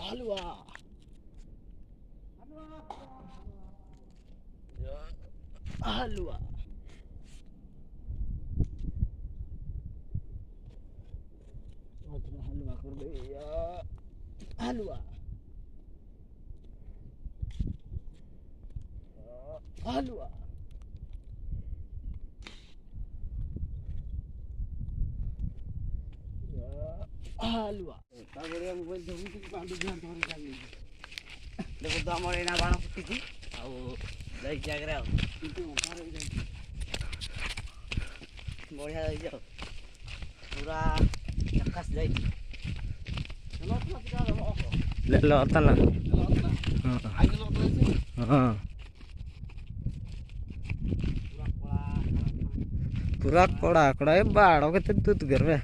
हलवा हलवा हलवा कर दे या हलवा हलवा हलवा ताबरे मोबाइल धोबी कि पांडु ध्यान धरे जानी देखो तो हमर एना बाण फुटी आ जाई जागरा किंतु मारे जाई बढ़िया जाई जाओ पूरा आकाश जाई ले लो तला हां हां पूरा कड़ा कड़ा बाड़ो के दूध घर में